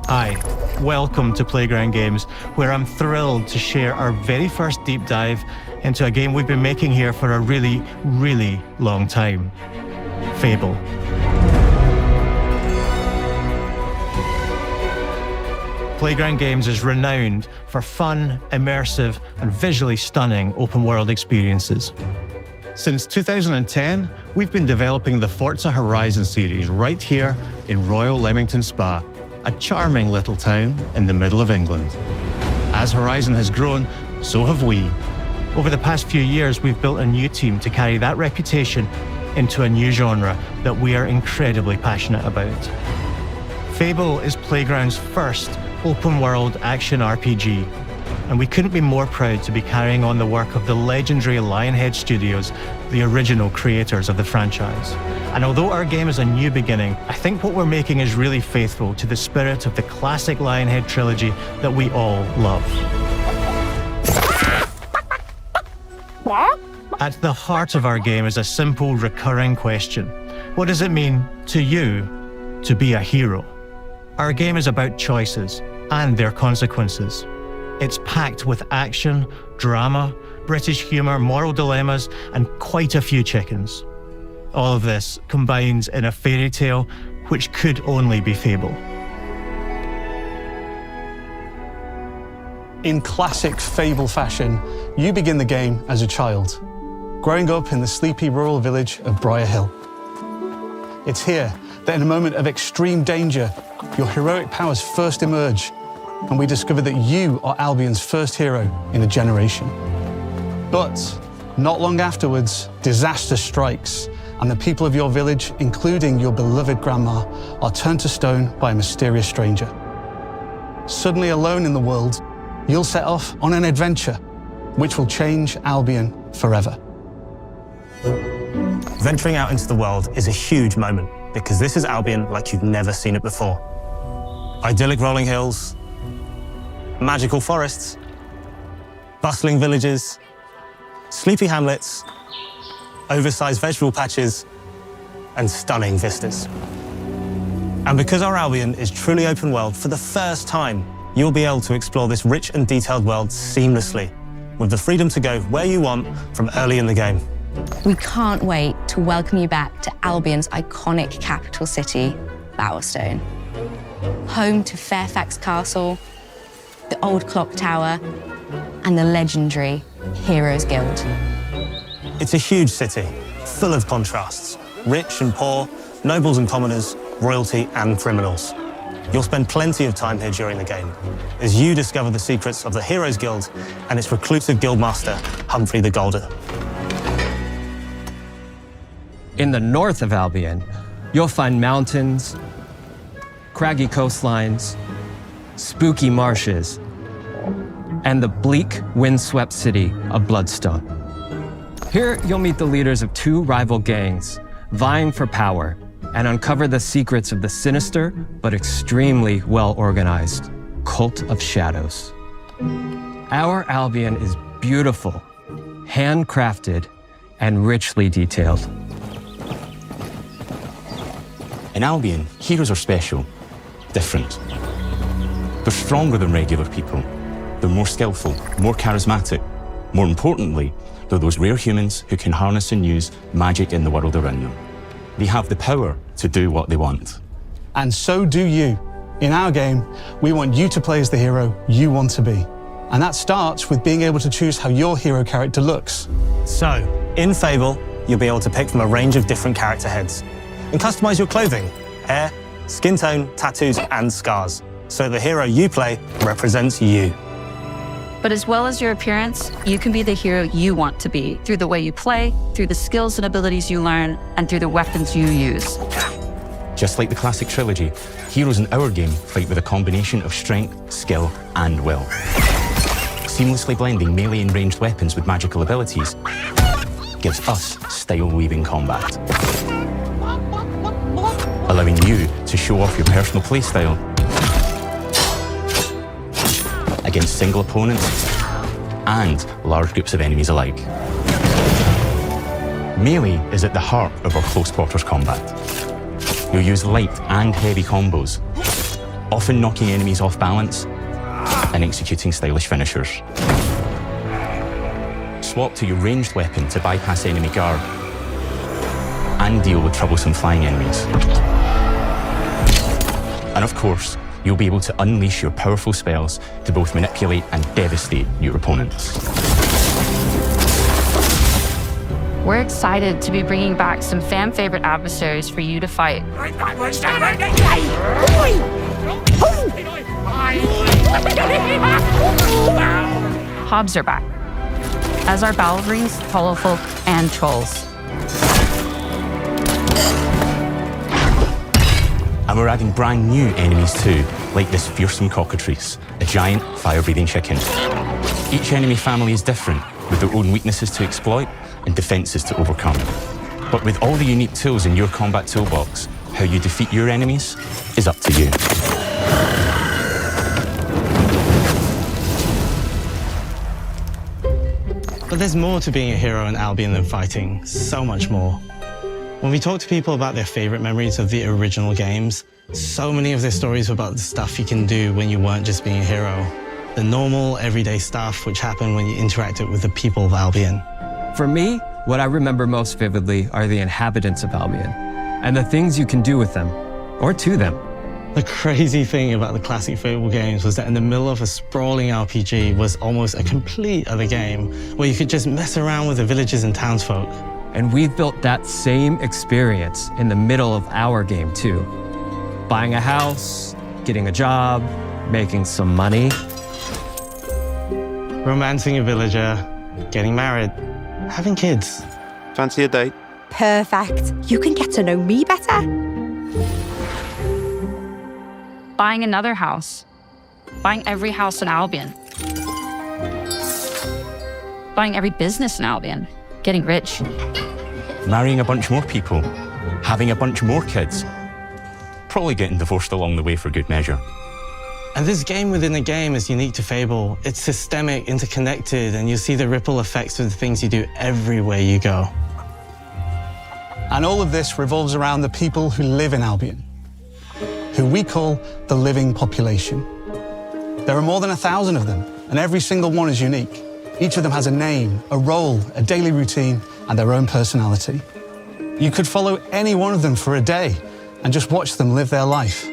Hi, welcome to Playground Games, where I'm thrilled to share our very first deep dive into a game we've been making here for a really, really long time. Fable. Playground Games is renowned for fun, immersive, and visually stunning open-world experiences. Since 2010, we've been developing the Forza Horizon series right here in Royal Leamington Spa, a charming little town in the middle of England. As Horizon has grown, so have we. Over the past few years, we've built a new team to carry that reputation into a new genre that we are incredibly passionate about. Fable is Playground's first open-world action RPG, and we couldn't be more proud to be carrying on the work of the legendary Lionhead Studios, the original creators of the franchise. And although our game is a new beginning, I think what we're making is really faithful to the spirit of the classic Lionhead trilogy that we all love. At the heart of our game is a simple, recurring question. What does it mean to you to be a hero? Our game is about choices and their consequences. It's packed with action, drama, British humour, moral dilemmas, and quite a few chickens. All of this combines in a fairy tale which could only be Fable. In classic Fable fashion, you begin the game as a child, growing up in the sleepy rural village of Briar Hill. It's here that in a moment of extreme danger, your heroic powers first emerge, and we discover that you are Albion's first hero in a generation. But not long afterwards, disaster strikes, and the people of your village, including your beloved grandma, are turned to stone by a mysterious stranger. Suddenly alone in the world, you'll set off on an adventure which will change Albion forever. Venturing out into the world is a huge moment, because this is Albion like you've never seen it before. Idyllic rolling hills, magical forests, bustling villages, sleepy hamlets, oversized vegetable patches, and stunning vistas. And because our Albion is truly open world, for the first time, you'll be able to explore this rich and detailed world seamlessly, with the freedom to go where you want from early in the game. We can't wait to welcome you back to Albion's iconic capital city, Bowerstone. Home to Fairfax Castle, the old clock tower, and the legendary Heroes Guild. It's a huge city, full of contrasts. Rich and poor, nobles and commoners, royalty and criminals. You'll spend plenty of time here during the game, as you discover the secrets of the Heroes Guild and its reclusive guildmaster, Humphrey the Golden. In the north of Albion, you'll find mountains, craggy coastlines, spooky marshes, and the bleak, windswept city of Bloodstone. Here, you'll meet the leaders of two rival gangs, vying for power, and uncover the secrets of the sinister but extremely well-organized Cult of Shadows. Our Albion is beautiful, handcrafted, and richly detailed. In Albion, heroes are special, different. They're stronger than regular people. They're more skillful, more charismatic. More importantly, they're those rare humans who can harness and use magic in the world around them. They have the power to do what they want. And so do you. In our game, we want you to play as the hero you want to be. And that starts with being able to choose how your hero character looks. So, in Fable, you'll be able to pick from a range of different character heads and customize your clothing, hair, skin tone, tattoos, and scars, so the hero you play represents you. But as well as your appearance, you can be the hero you want to be through the way you play, through the skills and abilities you learn, and through the weapons you use. Just like the classic trilogy, heroes in our game fight with a combination of strength, skill, and will. Seamlessly blending melee and ranged weapons with magical abilities gives us style-weaving combat, allowing you to show off your personal playstyle against single opponents and large groups of enemies alike. Melee is at the heart of our close quarters combat. You'll use light and heavy combos, often knocking enemies off balance and executing stylish finishers. Swap to your ranged weapon to bypass enemy guard and deal with troublesome flying enemies. And of course, you'll be able to unleash your powerful spells to both manipulate and devastate your opponents. We're excited to be bringing back some fan-favorite adversaries for you to fight. Hobbs are back, as are Balverines, Hollowfolk, and Trolls. And we're adding brand new enemies too, like this fearsome cockatrice, a giant fire-breathing chicken. Each enemy family is different, with their own weaknesses to exploit and defenses to overcome. But with all the unique tools in your combat toolbox, how you defeat your enemies is up to you. But there's more to being a hero in Albion than fighting, so much more. When we talk to people about their favorite memories of the original games, so many of their stories were about the stuff you can do when you weren't just being a hero. The normal, everyday stuff which happened when you interacted with the people of Albion. For me, what I remember most vividly are the inhabitants of Albion and the things you can do with them or to them. The crazy thing about the classic Fable games was that in the middle of a sprawling RPG was almost a complete other game where you could just mess around with the villages and townsfolk. And we've built that same experience in the middle of our game too. Buying a house, getting a job, making some money. Romancing a villager, getting married, having kids. Fancy a date? Perfect. You can get to know me better. Buying another house. Buying every house in Albion. Buying every business in Albion. Getting rich. Marrying a bunch more people, having a bunch more kids, probably getting divorced along the way for good measure. And this game within a game is unique to Fable. It's systemic, interconnected, and you'll see the ripple effects of the things you do everywhere you go. And all of this revolves around the people who live in Albion, who we call the living population. There are more than 1,000 of them, and every single one is unique. Each of them has a name, a role, a daily routine, and their own personality. You could follow any one of them for a day and just watch them live their life.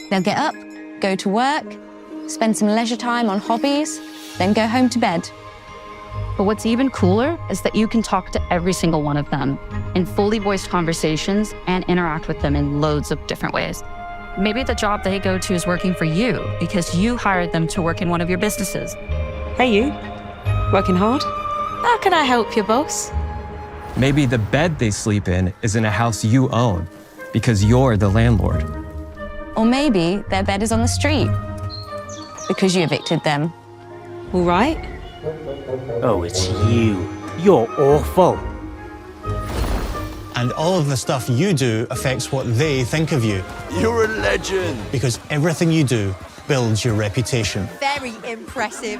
They'll get up, go to work, spend some leisure time on hobbies, then go home to bed. But what's even cooler is that you can talk to every single one of them in fully voiced conversations and interact with them in loads of different ways. Maybe the job they go to is working for you because you hired them to work in one of your businesses. Hey, you. Working hard? How can I help you, boss? Maybe the bed they sleep in is in a house you own because you're the landlord. Or maybe their bed is on the street because you evicted them. All right. Oh, it's you. You're awful. And all of the stuff you do affects what they think of you. You're a legend! Because everything you do builds your reputation. Very impressive.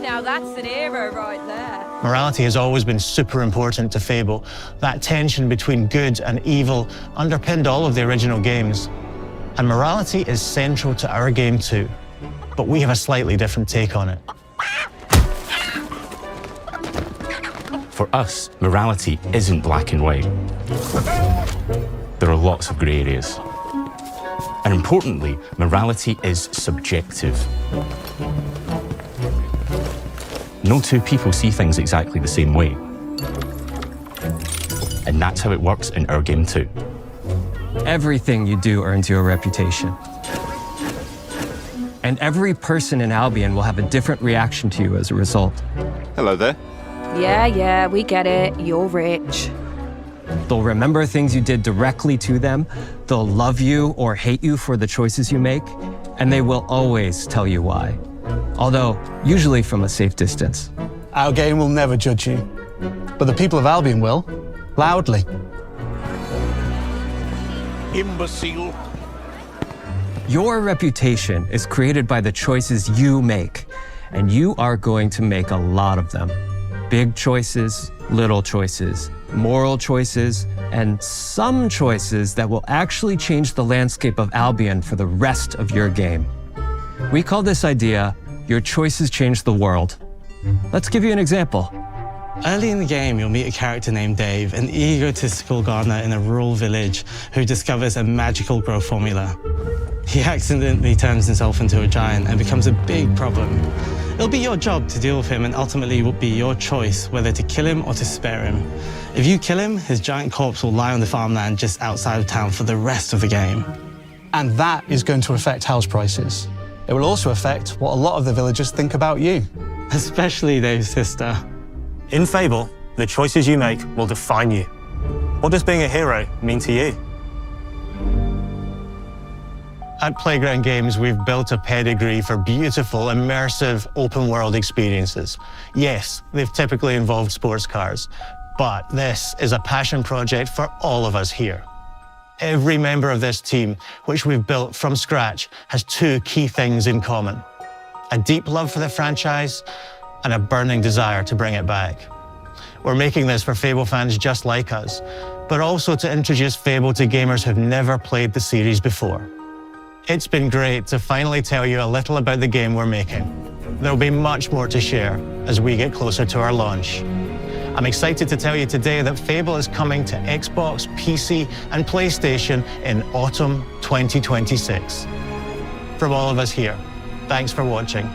Now that's an hero right there. Morality has always been super important to Fable. That tension between good and evil underpinned all of the original games. And morality is central to our game too. But we have a slightly different take on it. For us, morality isn't black and white. There are lots of grey areas. And importantly, morality is subjective. No two people see things exactly the same way. And that's how it works in our game too. Everything you do earns you a reputation. And every person in Albion will have a different reaction to you as a result. Hello there. Yeah, we get it. You're rich. They'll remember things you did directly to them, they'll love you or hate you for the choices you make, and they will always tell you why. Although, usually from a safe distance. Our game will never judge you, but the people of Albion will, loudly. Imbecile. Your reputation is created by the choices you make, and you are going to make a lot of them. Big choices, little choices, moral choices, and some choices that will actually change the landscape of Albion for the rest of your game. We call this idea, Your Choices Change the World. Let's give you an example. Early in the game, you'll meet a character named Dave, an egotistical gardener in a rural village who discovers a magical growth formula. He accidentally turns himself into a giant and becomes a big problem. It'll be your job to deal with him, and ultimately it will be your choice whether to kill him or to spare him. If you kill him, his giant corpse will lie on the farmland just outside of town for the rest of the game. And that is going to affect house prices. It will also affect what a lot of the villagers think about you. Especially Dave's sister. In Fable, the choices you make will define you. What does being a hero mean to you? At Playground Games, we've built a pedigree for beautiful, immersive, open-world experiences. Yes, they've typically involved sports cars, but this is a passion project for all of us here. Every member of this team, which we've built from scratch, has two key things in common: a deep love for the franchise and a burning desire to bring it back. We're making this for Fable fans just like us, but also to introduce Fable to gamers who've never played the series before. It's been great to finally tell you a little about the game we're making. There'll be much more to share as we get closer to our launch. I'm excited to tell you today that Fable is coming to Xbox, PC, and PlayStation in autumn 2026. From all of us here, thanks for watching.